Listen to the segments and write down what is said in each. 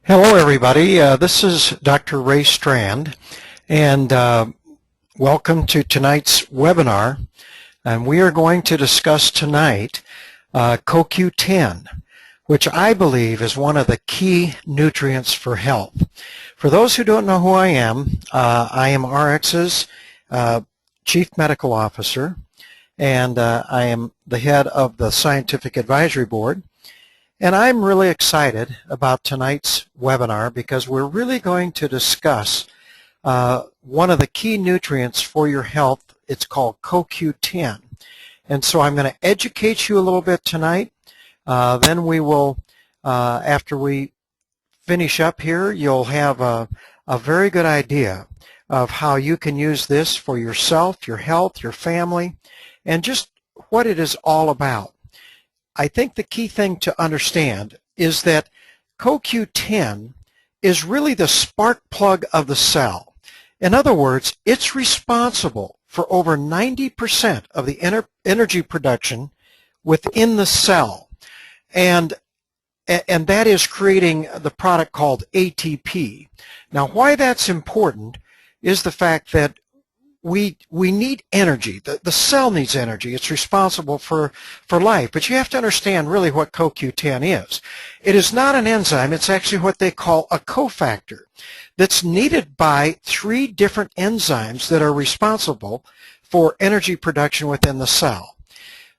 Hello everybody, this is Dr. Ray Strand, and welcome to tonight's webinar. And we are going to discuss tonight CoQ10, which I believe is one of the key nutrients for health. For those who don't know who I am RX's Chief Medical Officer, and I am the head of the Scientific Advisory Board. And I'm really excited about tonight's webinar because we're really going to discuss one of the key nutrients for your health. It's called CoQ10. And so I'm going to educate you a little bit tonight. Then we will, after we finish up here, you'll have a very good idea of how you can use this for yourself, your health, your family, and just what it is all about. I think the key thing to understand is that CoQ10 is really the spark plug of the cell. In other words, it's responsible for over 90% of the energy production within the cell. And that is creating the product called ATP. Now, why that's important is the fact that we need energy. The cell needs energy. It's responsible for life. But you have to understand really what CoQ10 is. It is not an enzyme. It's actually what they call a cofactor that's needed by 3 different enzymes that are responsible for energy production within the cell.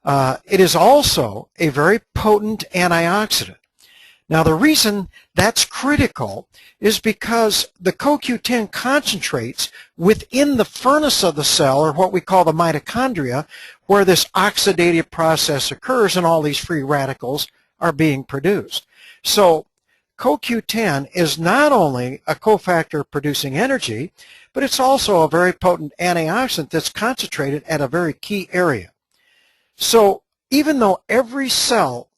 It is also a very potent antioxidant. Now, the reason that's critical is because the CoQ10 concentrates within the furnace of the cell, or what we call the mitochondria, where this oxidative process occurs and all these free radicals are being produced. So CoQ10 is not only a cofactor producing energy, but it's also a very potent antioxidant that's concentrated at a very key area. So even though every cell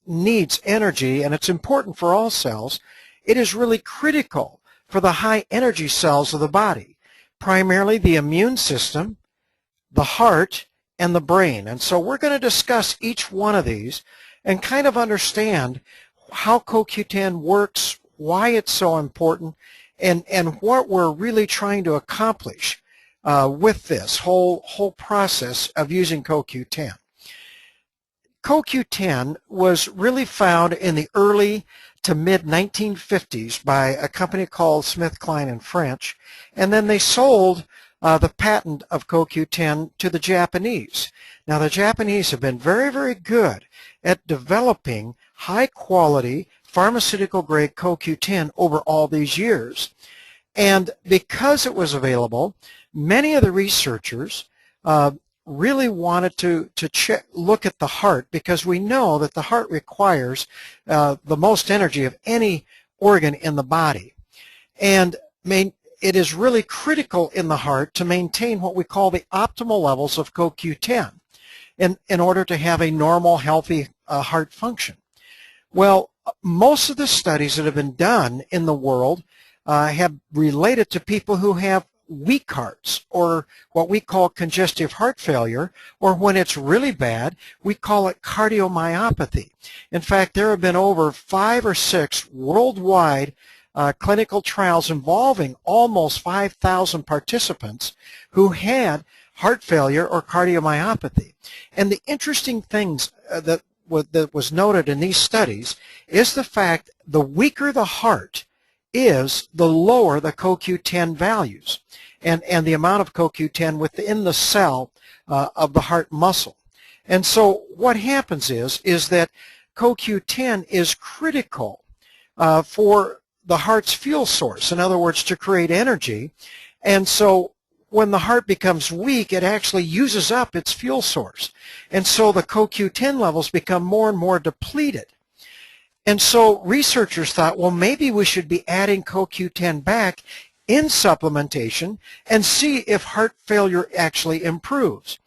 needs energy, and it's important for all cells, it is really critical for the high energy cells of the body, primarily the immune system, the heart, and the brain. And so we're going to discuss each one of these and kind of understand how CoQ10 works, why it's so important, and what we're really trying to accomplish with this whole process of using CoQ10. CoQ10 was really found in the early to mid-1950s by a company called SmithKline and French, and then they sold the patent of CoQ10 to the Japanese. Now, the Japanese have been very, very good at developing high-quality pharmaceutical-grade CoQ10 over all these years. And because it was available, many of the researchers really wanted to look at the heart, because we know that the heart requires the most energy of any organ in the body. And it is really critical in the heart to maintain what we call the optimal levels of CoQ10 in order to have a normal, healthy heart function. Well, most of the studies that have been done in the world have related to people who have weak hearts, or what we call congestive heart failure, or when it's really bad, we call it cardiomyopathy. In fact, there have been over 5 or 6 worldwide clinical trials involving almost 5,000 participants who had heart failure or cardiomyopathy. And the interesting things that was noted in these studies is the fact the weaker the heart is, the lower the CoQ10 values and the amount of CoQ10 within the cell of the heart muscle. And so what happens is that CoQ10 is critical for the heart's fuel source, in other words, to create energy. And so when the heart becomes weak, it actually uses up its fuel source. And so the CoQ10 levels become more and more depleted. And so researchers thought, well, maybe we should be adding CoQ10 back in supplementation and see if heart failure actually improves.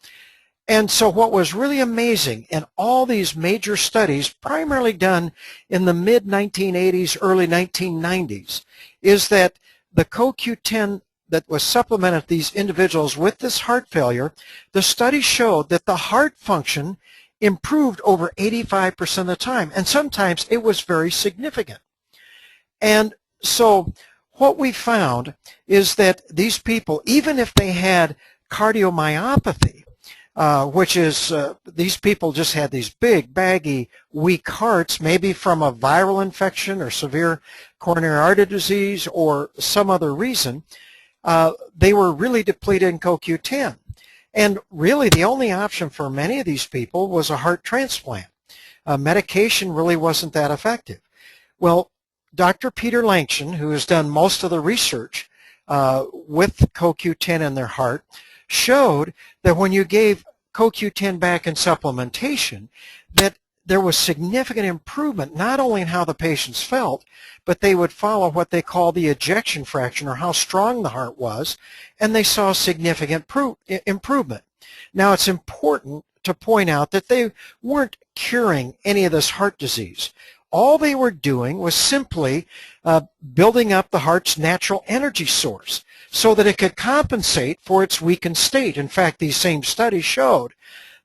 And so what was really amazing in all these major studies, primarily done in the mid-1980s, early 1990s, is that the CoQ10 that was supplemented these individuals with this heart failure, the study showed that the heart function improved over 85% of the time, and sometimes it was very significant. And so what we found is that these people, even if they had cardiomyopathy, which is these people just had these big, baggy, weak hearts, maybe from a viral infection or severe coronary artery disease or some other reason, they were really depleted in CoQ10. And really the only option for many of these people was a heart transplant. Medication really wasn't that effective. Well, Dr. Peter Langston, who has done most of the research with CoQ10 in their heart, showed that when you gave CoQ10 back in supplementation, that there was significant improvement not only in how the patients felt, but they would follow what they call the ejection fraction, or how strong the heart was, and they saw significant improvement. Now, it's important to point out that they weren't curing any of this heart disease. All they were doing was simply building up the heart's natural energy source so that it could compensate for its weakened state. In fact, these same studies showed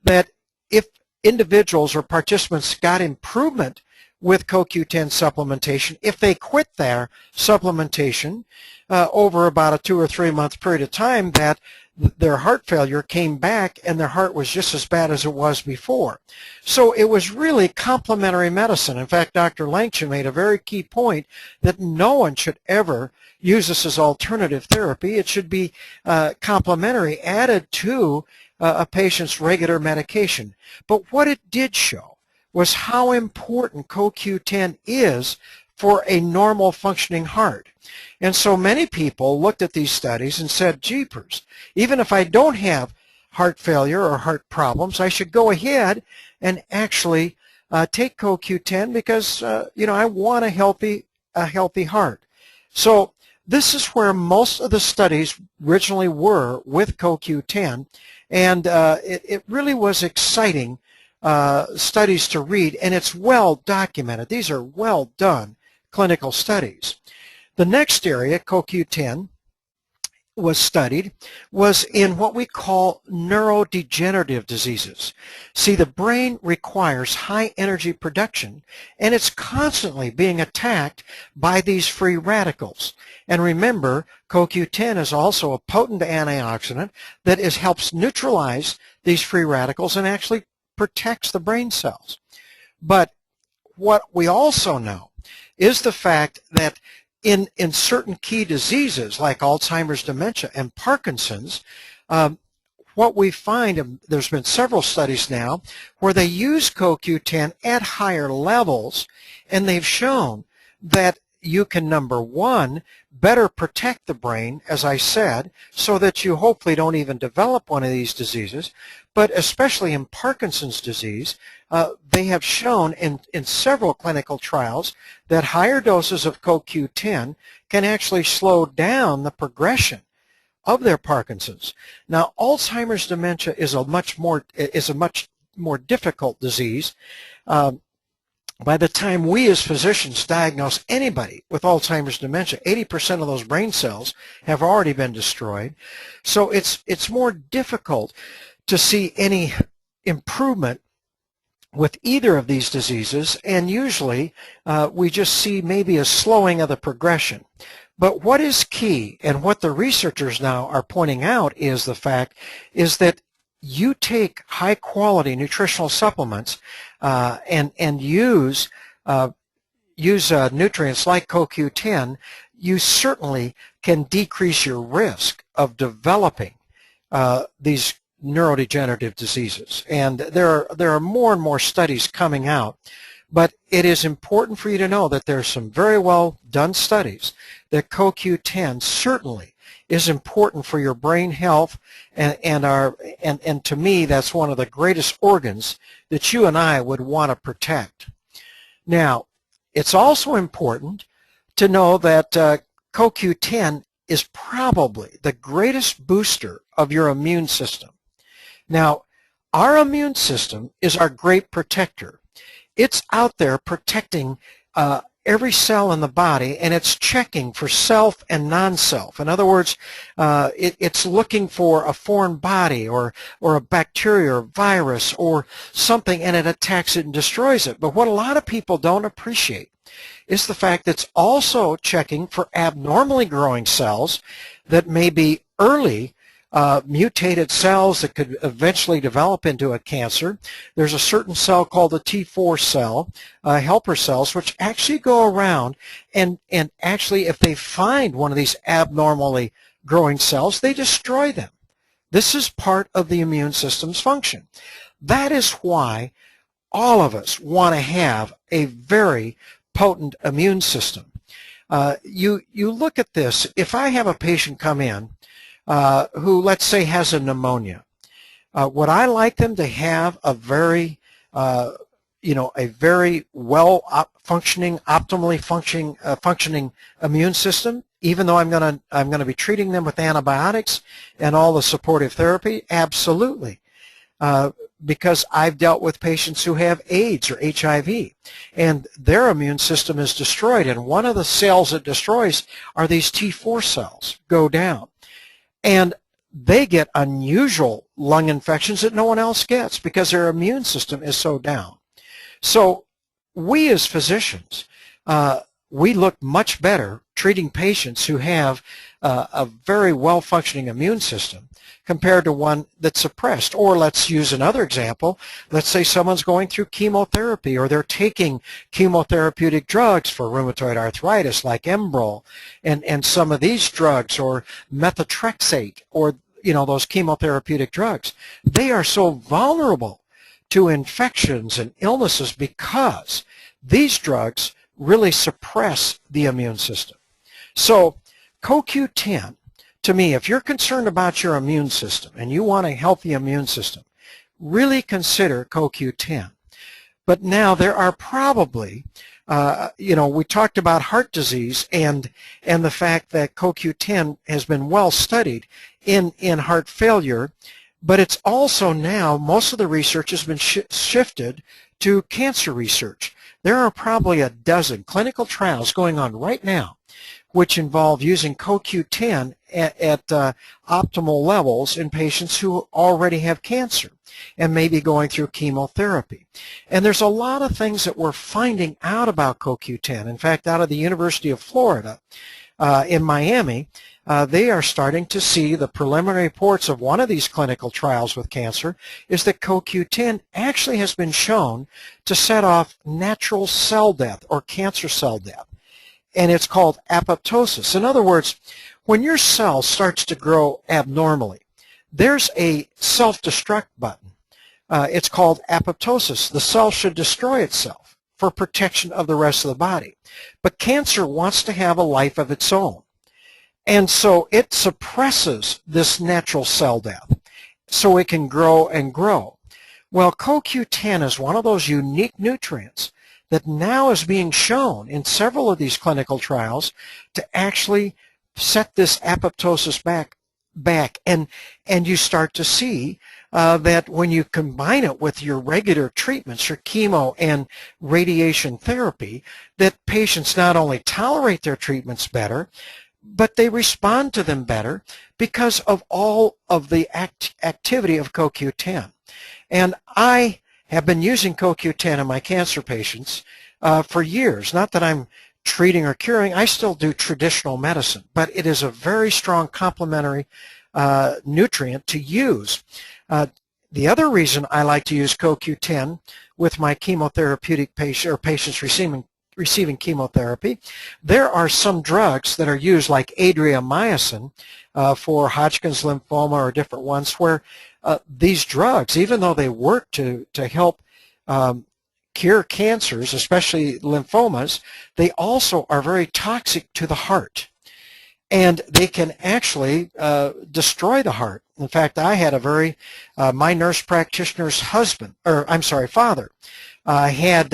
that if individuals or participants got improvement with CoQ10 supplementation, if they quit their supplementation over about a 2 or 3 month period of time, that their heart failure came back and their heart was just as bad as it was before. So it was really complementary medicine. In fact, Dr. Langston made a very key point that no one should ever use this as alternative therapy. It should be complementary, added to a patient's regular medication. But what it did show was how important CoQ10 is for a normal functioning heart. And so many people looked at these studies and said, jeepers, even if I don't have heart failure or heart problems, I should go ahead and actually take CoQ10 because I want a healthy heart. So this is where most of the studies originally were with CoQ10, and it really was exciting studies to read, and it's well documented. These are well done clinical studies. The next area CoQ10 was studied was in what we call neurodegenerative diseases. See, the brain requires high energy production, and it's constantly being attacked by these free radicals. And remember, CoQ10 is also a potent antioxidant that helps neutralize these free radicals and actually protects the brain cells. But what we also know is the fact that in certain key diseases like Alzheimer's, dementia, and Parkinson's, what we find, and there's been several studies now, where they use CoQ10 at higher levels, and they've shown that you can, number one, better protect the brain, as I said, so that you hopefully don't even develop one of these diseases. But especially in Parkinson's disease, they have shown in several clinical trials that higher doses of CoQ10 can actually slow down the progression of their Parkinson's. Now, Alzheimer's dementia is a much more difficult disease. By the time we as physicians diagnose anybody with Alzheimer's dementia, 80% of those brain cells have already been destroyed. So it's more difficult to see any improvement with either of these diseases, and usually we just see maybe a slowing of the progression. But what is key, and what the researchers now are pointing out, is the fact is that you take high quality nutritional supplements and use nutrients like CoQ10, you certainly can decrease your risk of developing these neurodegenerative diseases. And there are more and more studies coming out, but it is important for you to know that there are some very well done studies that CoQ10 certainly is important for your brain health, and to me that's one of the greatest organs that you and I would want to protect. Now, it's also important to know that CoQ10 is probably the greatest booster of your immune system. Now, our immune system is our great protector. It's out there protecting every cell in the body, and it's checking for self and non-self. In other words, it's looking for a foreign body or a bacteria or virus or something, and it attacks it and destroys it. But what a lot of people don't appreciate is the fact that it's also checking for abnormally growing cells that may be early mutated cells that could eventually develop into a cancer. There's a certain cell called the T4 cell, helper cells, which actually go around and actually if they find one of these abnormally growing cells, they destroy them. This is part of the immune system's function. That is why all of us want to have a very potent immune system. You look at this. If I have a patient come in who, let's say, has a pneumonia, would I like them to have a very, a very well functioning, optimally functioning immune system, even though I'm gonna be treating them with antibiotics and all the supportive therapy? Absolutely. Because I've dealt with patients who have AIDS or HIV, and their immune system is destroyed, and one of the cells it destroys are these T4 cells go down. And they get unusual lung infections that no one else gets because their immune system is so down. So we as physicians, we look much better treating patients who have a very well-functioning immune system compared to one that's suppressed. Or let's use another example. Let's say someone's going through chemotherapy, or they're taking chemotherapeutic drugs for rheumatoid arthritis like Enbrel and some of these drugs, or methotrexate, or those chemotherapeutic drugs. They are so vulnerable to infections and illnesses because these drugs really suppress the immune system. So CoQ10, to me, if you're concerned about your immune system and you want a healthy immune system, really consider CoQ10. But now there are probably, we talked about heart disease and the fact that CoQ10 has been well studied in heart failure, but it's also now, most of the research has been shifted to cancer research. There are probably a dozen clinical trials going on right now which involve using CoQ10 at optimal levels in patients who already have cancer and may be going through chemotherapy. And there's a lot of things that we're finding out about CoQ10. In fact, out of the University of Florida in Miami, they are starting to see the preliminary reports of one of these clinical trials with cancer is that CoQ10 actually has been shown to set off natural cell death or cancer cell death. And it's called apoptosis. In other words, when your cell starts to grow abnormally, there's a self-destruct button. It's called apoptosis. The cell should destroy itself for protection of the rest of the body. But cancer wants to have a life of its own. And so it suppresses this natural cell death so it can grow and grow. Well, CoQ10 is one of those unique nutrients that now is being shown in several of these clinical trials to actually set this apoptosis back. And you start to see that when you combine it with your regular treatments, your chemo and radiation therapy, that patients not only tolerate their treatments better, but they respond to them better because of all of the activity of CoQ10. And I have been using CoQ10 in my cancer patients for years. Not that I'm treating or curing. I still do traditional medicine, but it is a very strong complementary nutrient to use. The other reason I like to use CoQ10 with my chemotherapeutic patient or patients receiving chemotherapy, there are some drugs that are used like adriamycin for Hodgkin's lymphoma or different ones where these drugs, even though they work to help cure cancers, especially lymphomas, they also are very toxic to the heart. And they can actually destroy the heart. In fact, I had my nurse practitioner's father had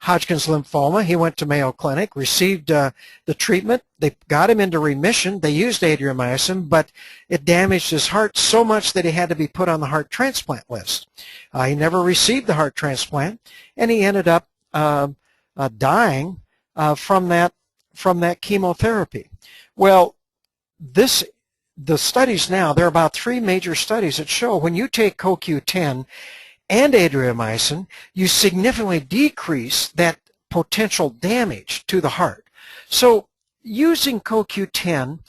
Hodgkin's lymphoma. He went to Mayo Clinic, received the treatment. They got him into remission. They used adriamycin, but it damaged his heart so much that he had to be put on the heart transplant list. He never received the heart transplant, and he ended up dying from that chemotherapy. Well, the studies now, there are about 3 major studies that show when you take CoQ10 and adriamycin, you significantly decrease that potential damage to the heart. So using CoQ10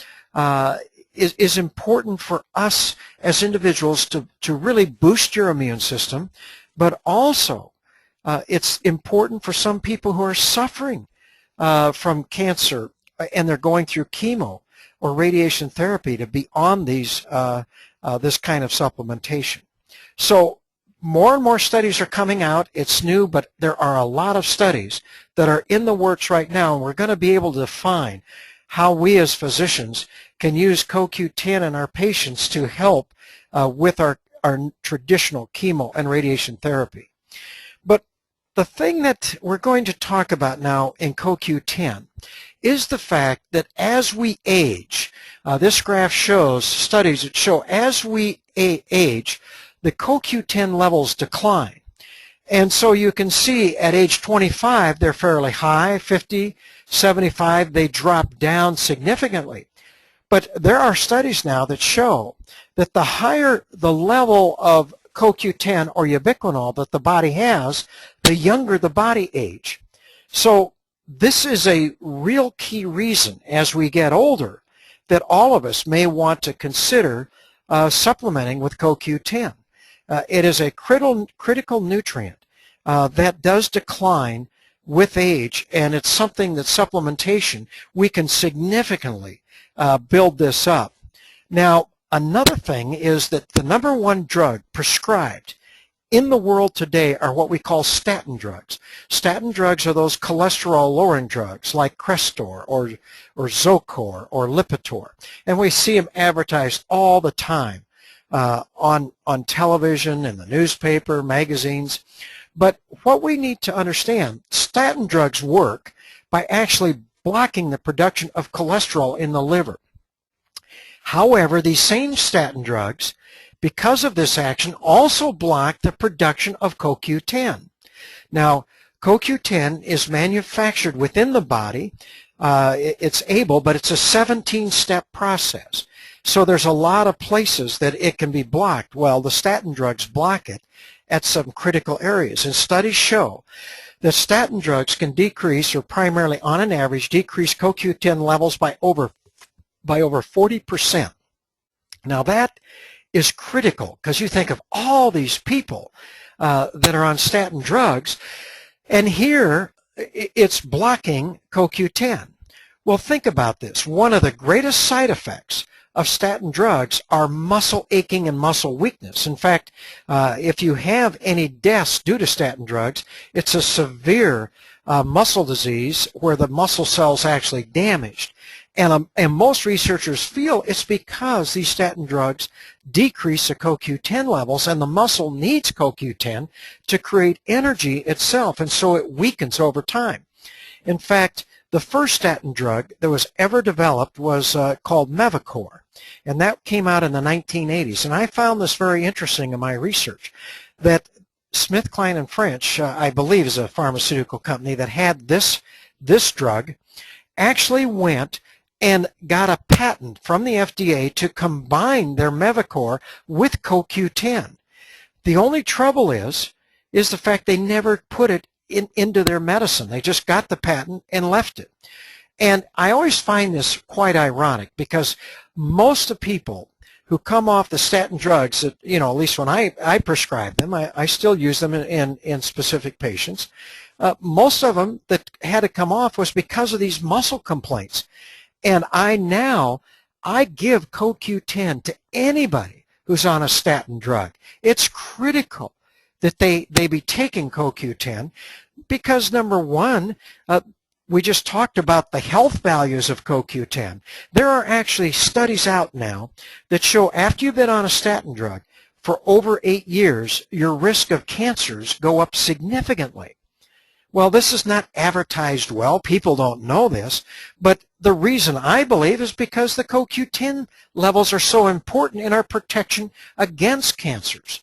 is important for us as individuals to really boost your immune system, but also it's important for some people who are suffering from cancer and they're going through chemo or radiation therapy to be on these this kind of supplementation. So more and more studies are coming out. It's new, but there are a lot of studies that are in the works right now, and we're going to be able to define how we as physicians can use CoQ10 in our patients to help with our traditional chemo and radiation therapy. But the thing that we're going to talk about now in CoQ10 is the fact that as we age, this graph shows studies that show as we age, the CoQ10 levels decline. And so you can see at age 25, they're fairly high, 50, 75, they drop down significantly. But there are studies now that show that the higher the level of CoQ10 or Ubiquinol that the body has, the younger the body age. So this is a real key reason as we get older that all of us may want to consider supplementing with CoQ10. It is a critical nutrient that does decline with age, and it's something that supplementation, we can significantly build this up. Now, another thing is that the #1 drug prescribed in the world today are what we call statin drugs. Statin drugs are those cholesterol-lowering drugs like Crestor or Zocor or Lipitor, and we see them advertised all the time on television, in the newspaper, magazines. But what we need to understand, statin drugs work by actually blocking the production of cholesterol in the liver. However, these same statin drugs, because of this action, also block the production of CoQ10. Now, CoQ10 is manufactured within the body. It's able, but it's a 17-step process. So there's a lot of places that it can be blocked. Well, the statin drugs block it at some critical areas. And studies show that statin drugs can decrease, or primarily on an average, decrease CoQ10 levels by over 40%. Now that is critical because you think of all these people that are on statin drugs, and here it's blocking CoQ10. Well, think about this. One of the greatest side effects of statin drugs are muscle aching and muscle weakness. In fact, if you have any deaths due to statin drugs, it's a severe muscle disease where the muscle cells actually damaged. And most researchers feel it's because these statin drugs decrease the CoQ10 levels, and the muscle needs CoQ10 to create energy itself, and so it weakens over time. In fact, the first statin drug that was ever developed was called Mevacor, and that came out in the 1980s. And I found this very interesting in my research, that SmithKline & French, I believe, is a pharmaceutical company that had this drug, actually went and got a patent from the FDA to combine their Mevacor with CoQ10. The only trouble is the fact they never put it into their medicine. They just got the patent and left it. And I always find this quite ironic because most of the people who come off the statin drugs, that, you know, at least when I prescribe them, I still use them in specific patients. Most of them that had to come off was because of these muscle complaints. And I give CoQ10 to anybody who's on a statin drug. It's critical that they be taking CoQ10 because, #1, we just talked about the health values of CoQ10. There are actually studies out now that show after you've been on a statin drug for over 8 years, your risk of cancers go up significantly. Well, this is not advertised well. People don't know this. But the reason I believe is because the CoQ10 levels are so important in our protection against cancers.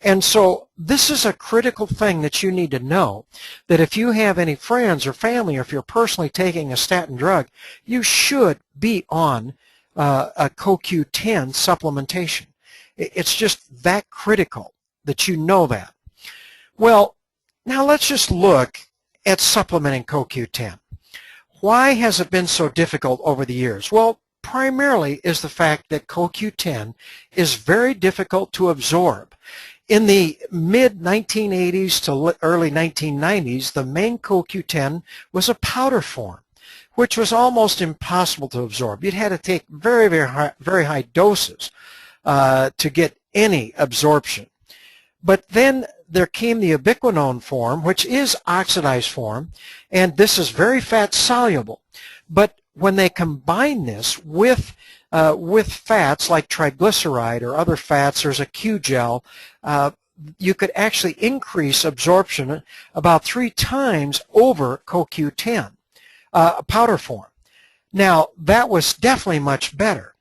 And so this is a critical thing that you need to know, that if you have any friends or family, or if you're personally taking a statin drug, you should be on a CoQ10 supplementation. It's just that critical that you know that. Well, now let's just look at supplementing CoQ10. Why has it been so difficult over the years? Well, primarily is the fact that CoQ10 is very difficult to absorb. In the mid-1980s to early 1990s, the main CoQ10 was a powder form, which was almost impossible to absorb. You'd had to take very, very high doses to get any absorption. But then there came the ubiquinol form, which is oxidized form, and this is very fat soluble. But when they combine this with fats like triglyceride or other fats, there's a Q gel, you could actually increase absorption about 3 times over CoQ10, powder form. Now, that was definitely much better.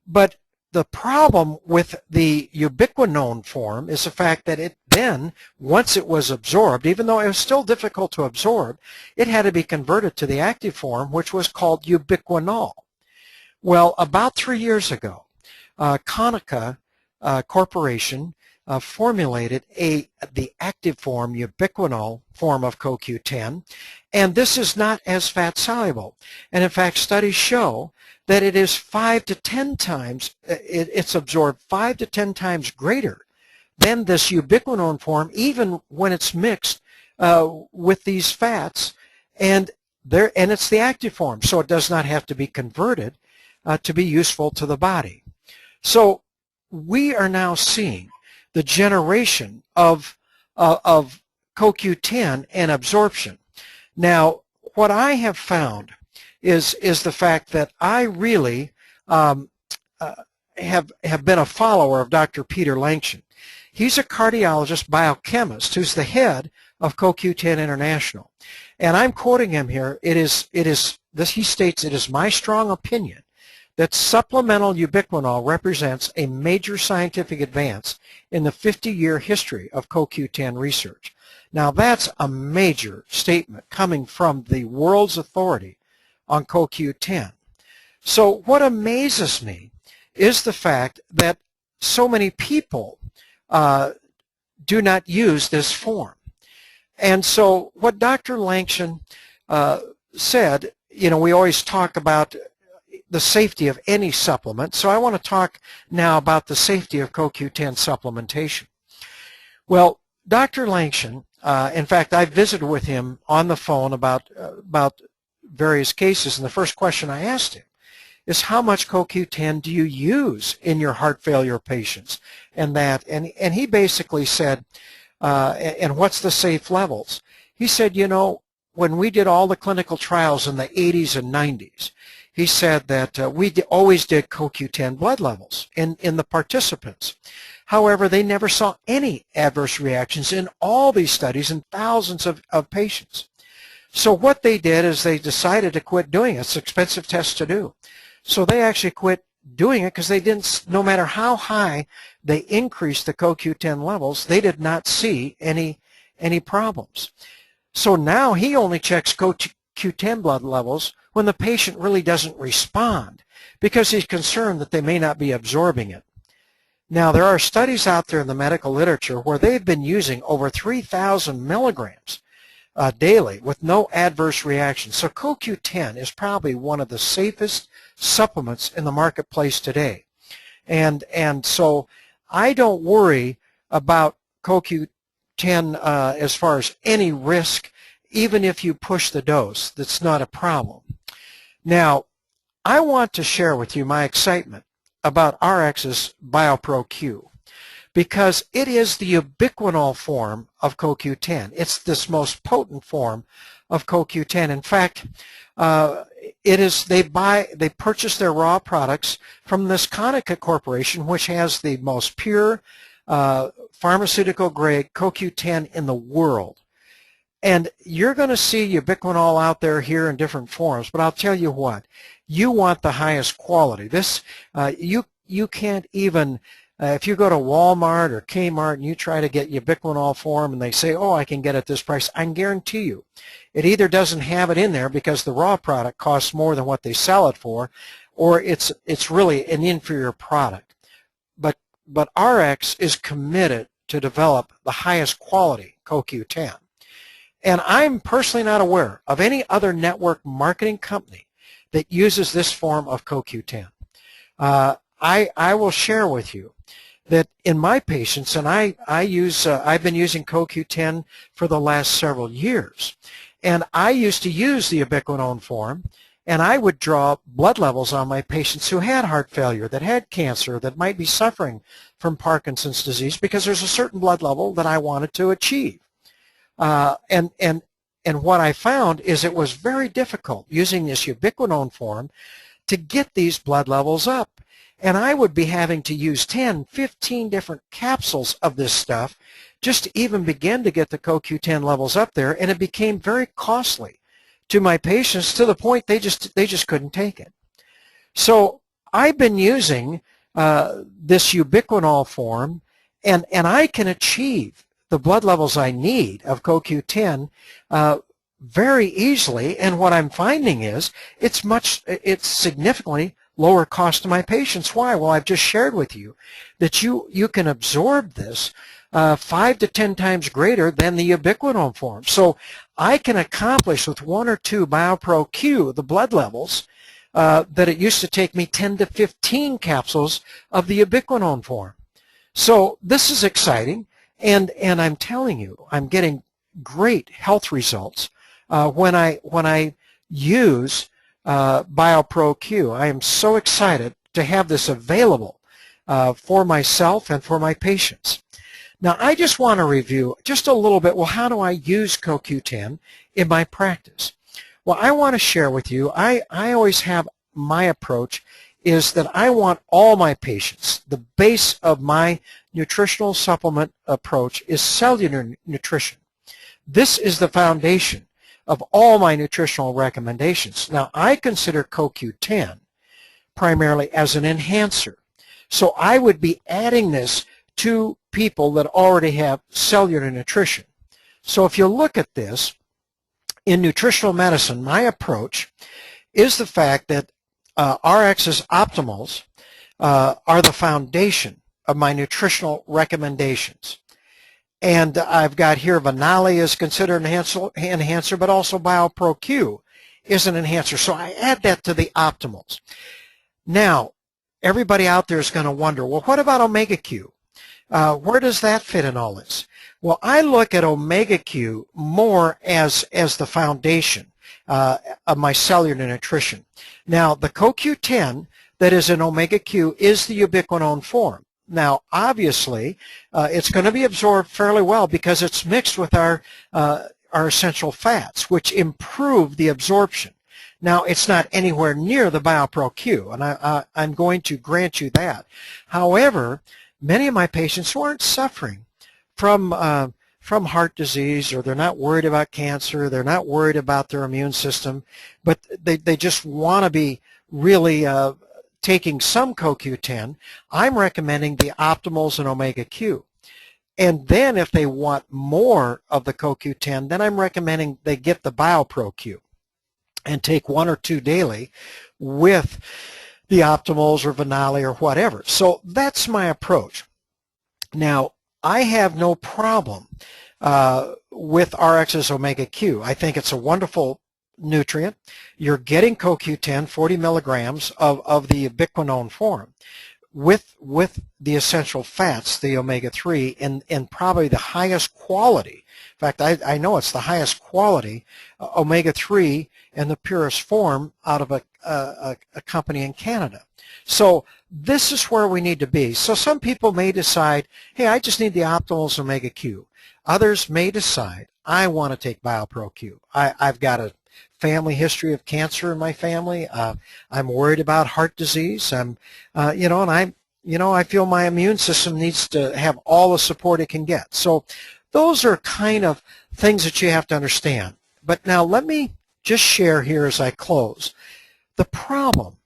But the problem with the ubiquinol form is the fact that it then, once it was absorbed, even though it was still difficult to absorb, it had to be converted to the active form, which was called Ubiquinol. Well, about 3 years ago, Konica Corporation formulated the active form, Ubiquinol form of CoQ10, and this is not as fat soluble. And in fact, studies show that it is 5 to 10 times, it's absorbed 5 to 10 times greater than this ubiquinol form, even when it's mixed with these fats, and it's the active form, so it does not have to be converted to be useful to the body. So we are now seeing the generation of CoQ10 and absorption. Now, what I have found is the fact that I really have been a follower of Dr. Peter Langston. He's a cardiologist biochemist who's the head of CoQ10 International, and I'm quoting him here. He states, "It is my strong opinion that supplemental ubiquinol represents a major scientific advance in the 50-year history of CoQ10 research." Now, that's a major statement coming from the world's authority on CoQ10. So what amazes me is the fact that so many people do not use this form. And so what Dr. Langston said, we always talk about the safety of any supplement, so I want to talk now about the safety of CoQ10 supplementation. Well, Dr. Langston, in fact, I visited with him on the phone about various cases, and the first question I asked him is, how much CoQ10 do you use in your heart failure patients? And he basically said, and what's the safe levels? He said, when we did all the clinical trials in the 80s and 90s, he said that we always did CoQ10 blood levels in the participants. However, they never saw any adverse reactions in all these studies in thousands of patients. So what they did is they decided to quit doing it. It's an expensive test to do. So they actually quit doing it because they didn't, no matter how high they increased the CoQ10 levels, they did not see any problems. So now he only checks CoQ10 blood levels when the patient really doesn't respond because he's concerned that they may not be absorbing it. Now, there are studies out there in the medical literature where they've been using over 3,000 milligrams daily with no adverse reactions. So CoQ10 is probably one of the safest supplements in the marketplace today. And so I don't worry about CoQ10 as far as any risk. Even if you push the dose, that's not a problem. Now, I want to share with you my excitement about RX's BioPro-Q because it is the ubiquinol form of CoQ10. It's this most potent form of CoQ10. In fact, they purchase their raw products from this Konica Corporation, which has the most pure pharmaceutical grade CoQ10 in the world. And you're going to see ubiquinol out there here in different forms, but I'll tell you what, you want the highest quality. This you can't even, if you go to Walmart or Kmart and you try to get ubiquinol form and they say, oh, I can get it at this price, I can guarantee you it either doesn't have it in there because the raw product costs more than what they sell it for, or it's really an inferior product. But RX is committed to develop the highest quality CoQ10. And I'm personally not aware of any other network marketing company that uses this form of CoQ10. I will share with you that in my patients, and I've been using CoQ10 for the last several years, and I used to use the Ubiquinol form, and I would draw blood levels on my patients who had heart failure, that had cancer, that might be suffering from Parkinson's disease, because there's a certain blood level that I wanted to achieve. And what I found is it was very difficult using this Ubiquinol form to get these blood levels up. And I would be having to use 10, 15 different capsules of this stuff just to even begin to get the CoQ10 levels up there, and it became very costly to my patients to the point they just couldn't take it. So I've been using this Ubiquinol form, and I can achieve the blood levels I need of CoQ10 very easily, and what I'm finding is it's significantly lower cost to my patients. Why? Well, I've just shared with you that you can absorb this 5 to 10 times greater than the Ubiquinol form. So I can accomplish with 1 or 2 BioPro-Q the blood levels that it used to take me 10 to 15 capsules of the Ubiquinol form. So this is exciting, and I'm telling you, I'm getting great health results when I use BioPro-Q. I am so excited to have this available for myself and for my patients. Now, I just want to review just a little bit, well, how do I use CoQ10 in my practice? Well, I want to share with you, I always have my approach is that I want all my patients, the base of my nutritional supplement approach is cellular nutrition. This is the foundation of all my nutritional recommendations. Now, I consider CoQ10 primarily as an enhancer. So I would be adding this to people that already have cellular nutrition. So if you look at this, in nutritional medicine, my approach is the fact that RX's optimals are the foundation of my nutritional recommendations. And I've got here Vinali is considered an enhancer, but also BioPro-Q is an enhancer. So I add that to the optimals. Now, everybody out there is going to wonder, well, what about Omega-Q? Where does that fit in all this? Well, I look at Omega-Q more as the foundation of my cellular nutrition. Now, the CoQ10 that is in Omega-Q is the ubiquinol form. Now, obviously, it's going to be absorbed fairly well because it's mixed with our essential fats, which improve the absorption. Now, it's not anywhere near the BioPro-Q, and I'm going to grant you that. However, many of my patients who aren't suffering from heart disease, or they're not worried about cancer, they're not worried about their immune system, but they just want to be really taking some CoQ10, I'm recommending the optimals and Omega-Q. And then if they want more of the CoQ10, then I'm recommending they get the BioPro-Q and take 1 or 2 daily with the optimals or Vinali or whatever. So that's my approach. Now, I have no problem with RX's Omega-Q. I think it's a wonderful nutrient. You're getting CoQ10, 40 milligrams of the ubiquinol form with the essential fats, the omega-3, in probably the highest quality. In fact, I know it's the highest quality omega-3 in the purest form out of a company in Canada. So this is where we need to be. So some people may decide, hey, I just need the optimals Omega-Q. Others may decide, I want to take BioPro-Q. I've got a family history of cancer in my family. I'm worried about heart disease. I feel my immune system needs to have all the support it can get. So those are kind of things that you have to understand. But now let me just share here as I close. The problem,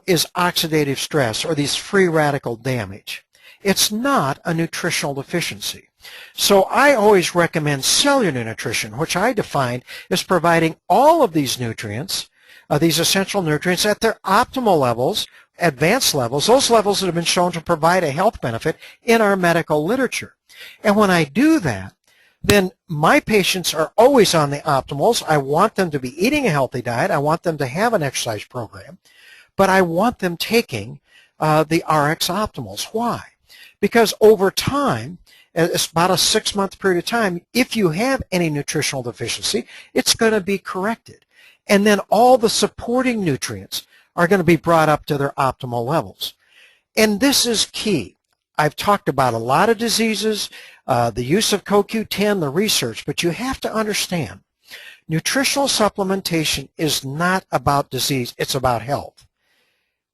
is oxidative stress or these free radical damage. It's not a nutritional deficiency. So I always recommend cellular nutrition, which I define as providing all of these nutrients, these essential nutrients at their optimal levels, advanced levels, those levels that have been shown to provide a health benefit in our medical literature. And when I do that, then my patients are always on the optimals. I want them to be eating a healthy diet. I want them to have an exercise program, but I want them taking the RX optimals. Why? Because over time, it's about a 6-month period of time, if you have any nutritional deficiency, it's going to be corrected. And then all the supporting nutrients are going to be brought up to their optimal levels. And this is key. I've talked about a lot of diseases, the use of CoQ10, the research, but you have to understand, nutritional supplementation is not about disease, it's about health.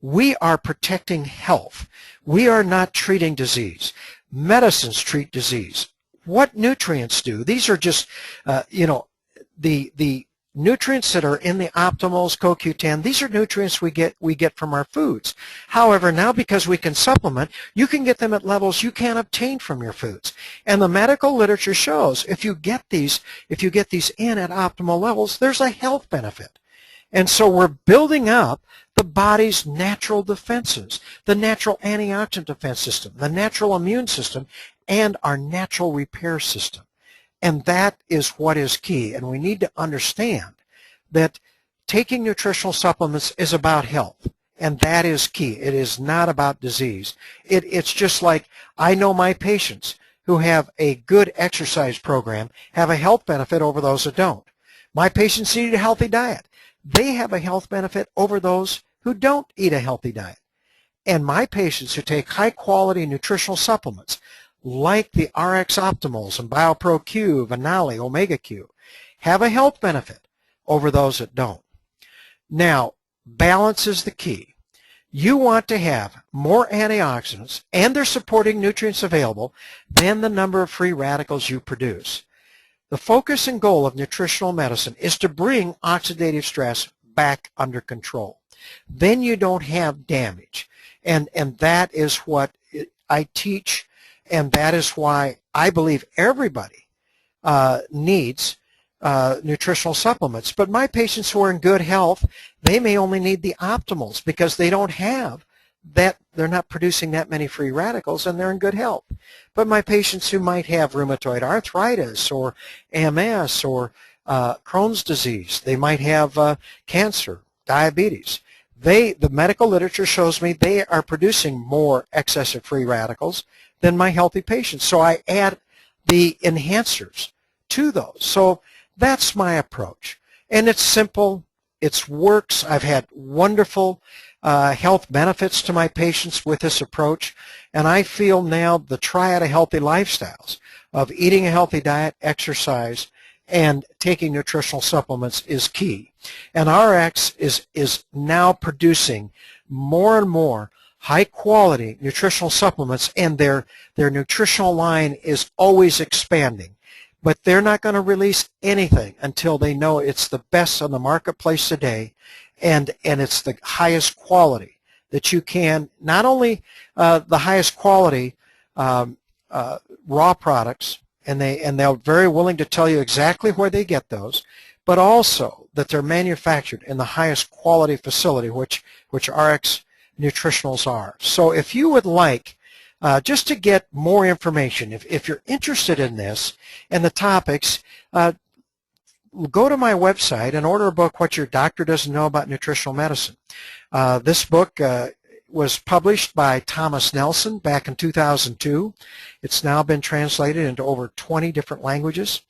We are protecting health. We are not treating disease. Medicines treat disease. What nutrients do? These are just, the nutrients that are in the optimals, CoQ10, these are nutrients we get from our foods. However, now because we can supplement, you can get them at levels you can't obtain from your foods. And the medical literature shows if you get these in at optimal levels, there's a health benefit. And so we're building up the body's natural defenses, the natural antioxidant defense system, the natural immune system, and our natural repair system. And that is what is key. And we need to understand that taking nutritional supplements is about health. And that is key. It is not about disease. It's just like I know my patients who have a good exercise program have a health benefit over those that don't. My patients eat a healthy diet. They have a health benefit over those who don't eat a healthy diet. And my patients who take high-quality nutritional supplements like the RX Optimals and BioPro-Q, Vinali, Omega-Q, have a health benefit over those that don't. Now, balance is the key. You want to have more antioxidants and their supporting nutrients available than the number of free radicals you produce. The focus and goal of nutritional medicine is to bring oxidative stress back under control. Then you don't have damage. And that is what I teach, and that is why I believe everybody needs nutritional supplements. But my patients who are in good health, they may only need the optimals because they don't have that, they're not producing that many free radicals, and they're in good health. But my patients who might have rheumatoid arthritis or MS or Crohn's disease, they might have cancer, diabetes. The medical literature shows me they are producing more excessive free radicals than my healthy patients. So I add the enhancers to those. So that's my approach. And it's simple. It works. I've had wonderful health benefits to my patients with this approach. And I feel now the triad of healthy lifestyles of eating a healthy diet, exercise, and taking nutritional supplements is key. And RX is now producing more and more high-quality nutritional supplements, and their nutritional line is always expanding. But they're not going to release anything until they know it's the best on the marketplace today, and it's the highest quality that you can, not only the highest quality raw products, and they're very willing to tell you exactly where they get those, but also that they're manufactured in the highest quality facility, which RX Nutritionals are. So if you would like just to get more information, if you're interested in this and the topics, go to my website and order a book, What Your Doctor Doesn't Know About Nutritional Medicine. This book was published by Thomas Nelson back in 2002. It's now been translated into over 20 different languages.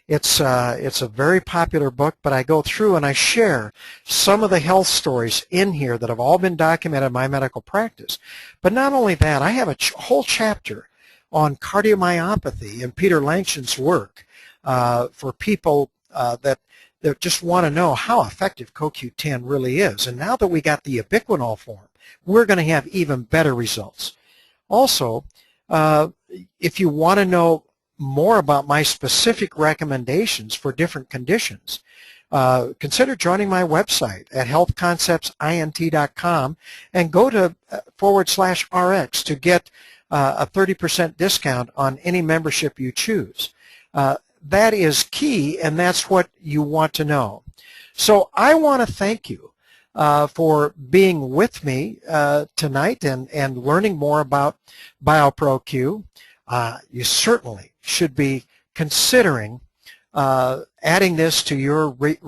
It's a very popular book, but I go through and I share some of the health stories in here that have all been documented in my medical practice. But not only that, I have a whole chapter on cardiomyopathy and Peter Langston's work for people that just want to know how effective CoQ10 really is. And now that we got the Ubiquinol form, we're going to have even better results. Also, if you want to know more about my specific recommendations for different conditions, consider joining my website at healthconceptsint.com and go to /RX to get a 30% discount on any membership you choose. That is key, and that's what you want to know. So I want to thank you for being with me tonight and learning more about BioPro-Q. You certainly should be considering adding this to your regime